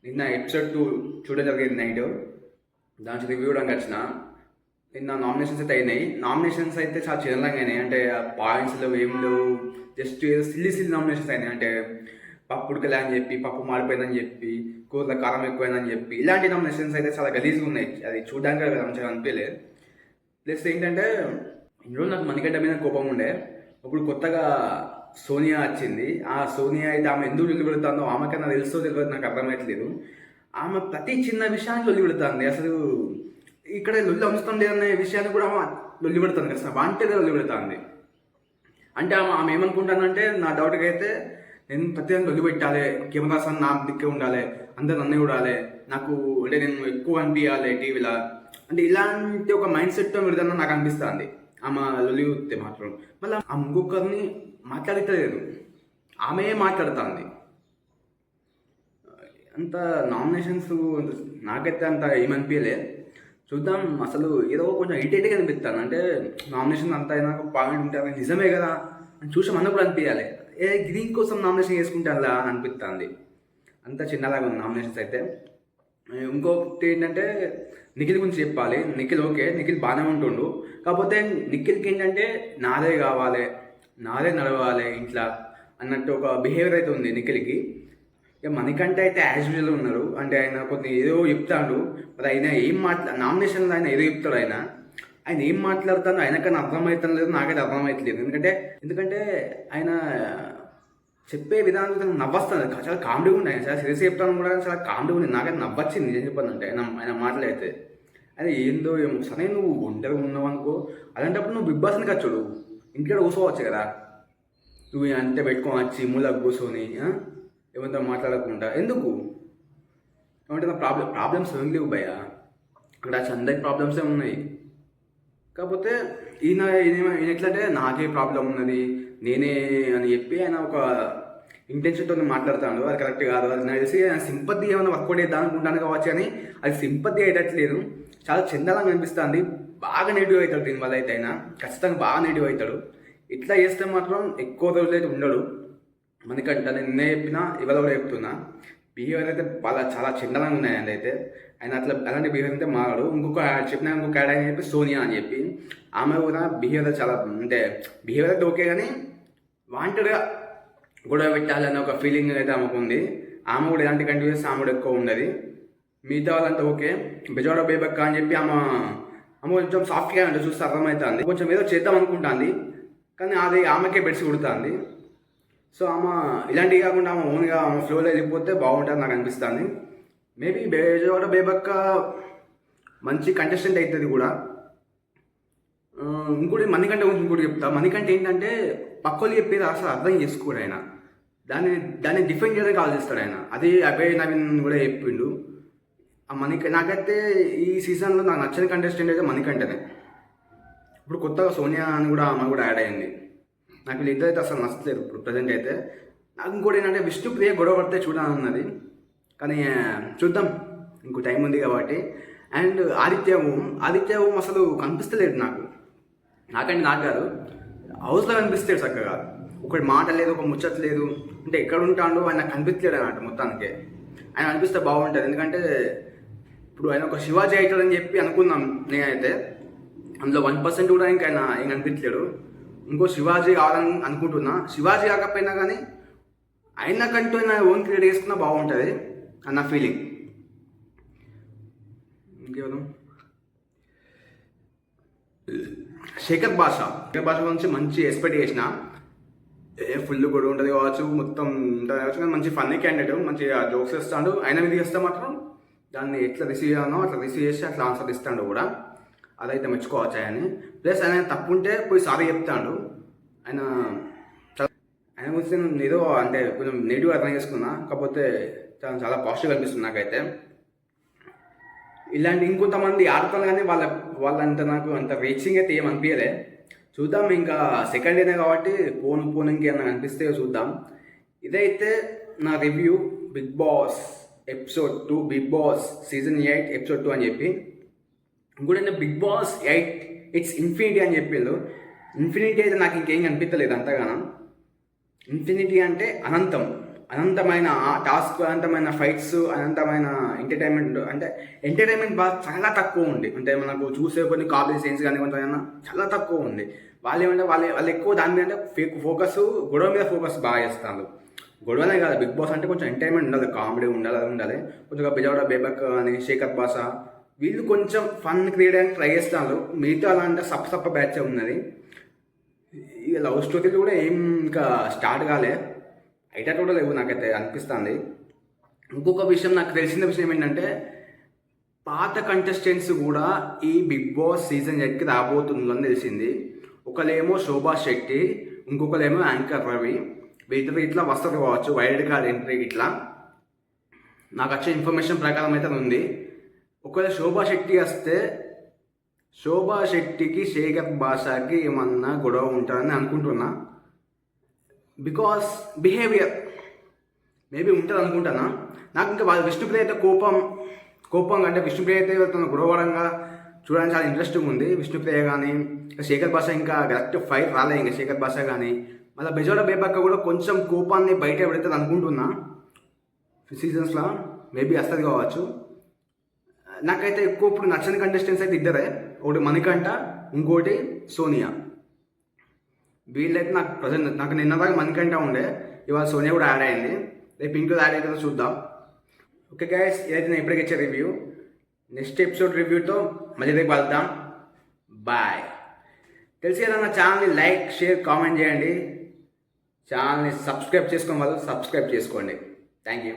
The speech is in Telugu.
నిన్న ఎపిసోడ్ 2 చూడడం జరిగింది నైట్. దానికి రివ్యూ ఇవ్వడానికి వచ్చిన. నిన్న నామినేషన్స్ అయితే అయినాయి. నామినేషన్స్ అయితే చాలా చిన్నగా అయినాయి. అంటే పాయింట్స్లో ఏం లేవు, జస్ట్ ఏదో సిల్లీ నామినేషన్స్ అయినాయి. అంటే పప్పు ఉడకలే అని చెప్పి, పప్పు మాడిపోయిందని చెప్పి, కూరలో కారం ఎక్కువైందని చెప్పి, ఇలాంటి నామినేషన్స్ అయితే చాలా గలీజ్గా ఉన్నాయి. అది చూడడానికి మంచిగా అనిపించలేదు. ప్లస్ ఏంటంటే ఇందులో నాకు మణికంఠ మీద కోపం ఉండే. ఇప్పుడు కొత్తగా సోనియా వచ్చింది. ఆ సోనియా అయితే ఆమె ఎందుకు లొల్లి పెడుతుందో ఆమెకన్నా తెలుసో తెలియదు, నాకు అర్థమవుతలేదు. ఆమె ప్రతి చిన్న విషయానికి లొల్లి పెడుతుంది. అసలు ఇక్కడ లొల్లి అమ్ముతుంది అనే విషయాన్ని కూడా ఆమె లొల్లి పెడుతుంది కదా, వాంటే లొల్లి పెడుతుంది. అంటే ఆమె ఏమనుకుంటానంటే, నా డౌట్కి అయితే నేను ప్రతిదాన్ని లొల్లి పెట్టాలి, కెమెరాస్ నా దిక్కే ఉండాలి, అందరు నన్ను చూడాలి, నాకు అంటే నేను ఎక్కువ అనిపించాలి టీవీలో, అంటే ఇలాంటి ఒక మైండ్ సెట్తో పెడతానని నాకు అనిపిస్తుంది ఆమె లొల్లి చూస్తే మాత్రం. మళ్ళీ ఆ ఇంకొకరిని మాట్లాడలేదు, ఆమె మాట్లాడుతుంది. అంత నామినేషన్స్ నాకైతే అంత ఏమనిపించలే. చూద్దాం. అసలు ఏదో కొంచెం ఇరిటేట్గా అనిపిస్తాను. అంటే నామినేషన్ అంతా అయినా పాయింట్ ఉంటే అది నిజమే కదా అని చూసి మనకు కూడా అనిపించాలి. దీనికోసం నామినేషన్ చేసుకుంటానులా అని అనిపిస్తుంది. అంత చిన్నలాగా ఉంది నామినేషన్స్ అయితే. ఇంకొకటి ఏంటంటే నిఖిల్ గురించి చెప్పాలి. నిఖిల్ ఓకే, నిఖిల్ బాగానే ఉంటుండు. కాకపోతే నిఖిల్కి ఏంటంటే నాదే కావాలి, నాదే నడవాలి ఇంట్లో అన్నట్టు ఒక బిహేవియర్ అయితే ఉంది నిఖిల్కి. ఇక మణికంఠ అయితే యాజ్ యూజువల్ ఉన్నారు. అంటే ఆయన కొద్ది ఏదో చెప్తాడు, మరి ఆయన ఏం నామినేషన్లో ఆయన ఏదో చెప్తాడు. ఆయన ఏం మాట్లాడుతాడో ఆయనకన్నా అర్థమవుతాను లేదు, నాకైతే అర్థమవుతలేదు. ఎందుకంటే ఆయన చెప్పే విధానం నవ్వస్తాను, చాలా కామెడీగా ఉన్నాయి. చాలా సీరియస్ చెప్తాను కూడా, చాలా కామెడీగా ఉంది. నాకైతే నవ్వచ్చింది నిజం చెప్పాలంటే ఆయన మాటలైతే. అది ఏందో ఏమో. సరే నువ్వు ఒంటరిగా ఉన్నావు అనుకో, అలాంటప్పుడు నువ్వు బిగ్ బాస్ని వచ్చాడు ఇంటికాడ కూర్చోవచ్చు కదా. నువ్వు అంతే పెట్టుకొని వచ్చి మూలకు కూర్చొని ఎవరితో మాట్లాడకుండా ఎందుకు? ఏమంటే నా ప్రాబ్లమ్స్ ఏం లేవు భయ, అక్కడ అందరికి ప్రాబ్లమ్సే ఉన్నాయి. కాకపోతే ఈయన ఎట్లంటే నాకే ప్రాబ్లం ఉన్నది, నేనే అని చెప్పి ఆయన ఒక ఇంటెన్షన్తో మాట్లాడుతాడు. అది కరెక్ట్ కాదు. అది నాకు తెలిసి ఆయన సింపతి ఏమైనా వర్కౌట్ చేద్దాం అనుకుంటాను కావచ్చు, కానీ అది సింపతి అయ్యేటట్లేదు. చాలా చందాలంగా అనిపిస్తుంది. బాగా నెగిటివ్ అవుతాడు దీనివల్ల అయితే. ఆయన ఖచ్చితంగా బాగా నెగిటివ్ అవుతాడు. ఇట్లా చేస్తే మాత్రం ఎక్కువ రోజులు అయితే ఉండడు. మనకంటే నేను నిన్నే చెప్పినా, ఇవాళ కూడా చెప్తున్నా, బిహేవియర్ అయితే చాలా చండాలంగా ఉన్నాయి. అయితే ఆయన అలాంటి బిహేవియర్ అయితే మారాడు. ఇంకొక యాడ్ అని చెప్పి సోనియా అని చెప్పి, ఆమె కూడా బిహేవియర్ చాలా, అంటే బిహేవియర్ అయితే ఓకే, కానీ వాంటెడ్గా గొడవ పెట్టాలనే ఒక ఫీలింగ్ అయితే ఆమెకు ఉంది. ఆమె కూడా ఎలాంటి కంటిన్యూస్ ఆమె కూడా ఎక్కువ ఉన్నది. మిగతా వాళ్ళంతా ఓకే. బెజవాడ బేబక్క అని చెప్పి ఆమె కొంచెం సాఫ్ట్గా అంటే చూస్తే అర్థమవుతుంది. కొంచెం ఏదో చేద్దాం అనుకుంటుంది, కానీ అది ఆమెకే బెడ్స్ కుడుతుంది. సో ఆమె ఇలాంటివి కాకుండా ఆమె ఓన్గా ఆమె ఫ్లోలో వెళ్ళిపోతే బాగుంటుంది నాకు అనిపిస్తుంది. మేబీ బెజవాడ బేబక్క మంచి కంటెస్టెంట్ అవుతుంది కూడా. ఇంకోటి మణికంఠ గురించి ఇంకోటి చెప్తా. మణికంఠ ఏంటంటే పక్కలు చెప్పేది అసలు అర్థం చేసుకోడు ఆయన. దాన్ని డిఫెండ్ చేయడానికి ఆలోచిస్తాడు ఆయన. అది అభయ్ నవీన్ కూడా చెప్పిండు. ఆ నాకైతే ఈ సీజన్లో నాకు నచ్చని కంటెస్టెంట్ అయితే మణికంఠనే. ఇప్పుడు కొత్తగా సోనియా అని కూడా ఆమె కూడా యాడ్ అయింది. నాకు వీళ్ళిద్దరు అయితే అసలు నచ్చలేదు ఇప్పుడు ప్రజెంట్ అయితే. నాకు ఇంకోటి ఏంటంటే విష్ణుప్రియ గొడవ పడితే చూడాలన్నది, కానీ చూద్దాం, ఇంకో టైం ఉంది కాబట్టి. అండ్ ఆదిత్య ఓం అసలు కనిపిస్తలేదు నాకంటే నాకు కాదు, హౌస్లో కనిపిస్తాడు చక్కగా. ఒకటి మాట లేదు, ఒక ముచ్చట లేదు. అంటే ఎక్కడ ఉంటాడో ఆయన నాకు కనిపించలేడు అన్నమాట. మొత్తానికి ఆయన అనిపిస్తే బాగుంటుంది. ఎందుకంటే ఇప్పుడు ఆయన ఒక శివాజీ అవుతాడని చెప్పి అనుకున్నాం నేనైతే. అందులో 1% కూడా ఇంకా ఆయన ఏం కనిపించలేడు. ఇంకో శివాజీ కావాలని అనుకుంటున్నా. శివాజీ కాకపోయినా కానీ ఆయనకంటూ ఆయన ఓన్ క్రియేట్ చేసుకున్నా బాగుంటుంది అన్న ఫీలింగ్. ఇంకేమో శేఖర్ భాష గురించి మంచి ఎక్స్పెక్ట్ చేసిన. ఫుల్ కూడా ఉంటుంది కావచ్చు, మొత్తం ఉంటుంది కావచ్చు, కానీ మంచి ఫన్నీ క్యాండిడేట్, మంచి జోక్స్ ఇస్తాడు. ఆయన మీద చేస్తే మాత్రం దాన్ని ఎట్లా రిసీవ్ చేయాలో అట్లా రిసీవ్ చేసి అట్లా ఆన్సర్ ఇస్తాడు కూడా. అదైతే మెచ్చుకోవచ్చు ఆయన్ని. ప్లస్ ఆయన తప్పుంటే పోయి సారీ చెప్తాడు. ఆయన గురించి నేను ఏదో అంటే కొంచెం నెగిటివ్ అర్థం చేసుకున్నా, కాకపోతే చాలా పాజిటివ్ అనిపిస్తుంది నాకైతే. ఇలాంటి ఇంకొంతమంది ఆడతాను, కానీ వాళ్ళంత నాకు అంత రీచింగ్ అయితే ఏం అనిపించలే. చూద్దాం, ఇంకా సెకండ్ డేనే కాబట్టి పోను ఇంకేమన్నా అనిపిస్తే చూద్దాం. ఇదైతే నా review Bigg Boss episode 2, Bigg Boss season 8 episode 2 అని చెప్పి. ఇంకోటి బిగ్ బాస్ 8 ఇట్స్ ఇన్ఫినిటీ అని చెప్పిండు. ఇన్ఫినిటీ అయితే నాకు ఇంకేం కనిపించలేదు అంతగానం. ఇన్ఫినిటీ అంటే అనంతం. అనంతమైన టాస్క్, అనంతమైన ఫైట్స్, అనంతమైన ఎంటర్టైన్మెంట్. అంటే ఎంటర్టైన్మెంట్ బాగా చాలా తక్కువ ఉంది. అంటే మనకు చూసే కొన్ని కామెడీ సీన్స్ కానీ కొంచెం చాలా తక్కువ ఉంది. వాళ్ళు ఏమంటే వాళ్ళు ఎక్కువ దాని మీద అంటే ఫోకస్, గొడవ మీద ఫోకస్ బాగా చేస్తారు. గొడవనే కాదు, బిగ్ బాస్ అంటే కొంచెం ఎంటర్టైన్మెంట్ ఉండాలి, కామెడీ ఉండాలి, అది ఉండాలి. కొంచెం బిజావడ బేబక్ అని, శేఖర్ బాషా వీళ్ళు కొంచెం ఫన్ క్రియేట్ చేయడానికి ట్రై చేస్తున్నారు. మిగతా అలా అంటే సప్ప బ్యాచ్ ఉన్నది. ఇక లవ్ స్టోరీలు కూడా ఏం ఇంకా స్టార్ట్ కాలే, అయితే కూడా లేవు నాకైతే అనిపిస్తుంది. ఇంకొక విషయం, నాకు తెలిసిన విషయం ఏంటంటే పాత కంటెస్టెంట్స్ కూడా ఈ బిగ్ బాస్ సీజన్ 8కి రాబోతుందని తెలిసింది. ఒకలేమో శోభా శెట్టి, ఇంకొకలేమో యాంకర్ రవి. వీటిలో ఇట్లా వస్తారు కావచ్చు, వైల్డ్ కార్డ్ ఎంట్రీ ఇట్లా నాకు వచ్చే ఇన్ఫర్మేషన్ ప్రకారం అయితే అది ఉంది. ఒకవేళ శోభా శెట్టి వస్తే శోభా శెట్టికి శేఖర్ భాషకి ఏమన్నా గొడవ ఉంటుందని అనుకుంటున్నా. బికాస్ బిహేవియర్ మేబీ ఉంటుంది అనుకుంటున్నా. నాకు ఇంకా వాళ్ళు విష్ణుప్రియ అయితే కోపంగా అంటే విష్ణుప్రియ అయితే తన గొడవడంగా చూడడానికి చాలా ఇంట్రెస్టింగ్ ఉంది. విష్ణుప్రియ కానీ శేఖర్ భాష ఇంకా కరెక్ట్ ఫైట్ రాలే, ఇంకా శేఖర్ భాష కానీ మళ్ళీ బెజోడ బేబక్క కూడా కొంచెం కోపాన్ని బయట పెడుతుంది అనుకుంటున్నా. సీజన్స్లో మేబీ వస్తుంది కావచ్చు. నాకైతే ఎక్కువ ఇప్పుడు నచ్చని కంటెస్టెంట్స్ అయితే ఇద్దరే, ఒకటి మణికంఠ, ఇంకోటి సోనియా. వీళ్ళైతే నాకు ప్రజెంట్ నాకు నిన్నదాకా మణికంఠ ఉండే, ఇవాళ సోనియా కూడా యాడ్ అయింది. రేపు ఇంకో యాడ్ అవుతుందో చూద్దాం. ఓకే గైస్, ఇదైతే నేను ఇప్పటికి ఇచ్చే రివ్యూ. నెక్స్ట్ ఎపిసోడ్ రివ్యూతో మళ్ళీ రేపు వెళ్దాం. బాయ్. తెలిసి కదా, నా ఛానల్ని లైక్, షేర్, కామెంట్ చేయండి. ఛానల్ని సబ్స్క్రైబ్ చేసుకోని వాళ్ళు సబ్స్క్రైబ్ చేసుకోండి. Thank you.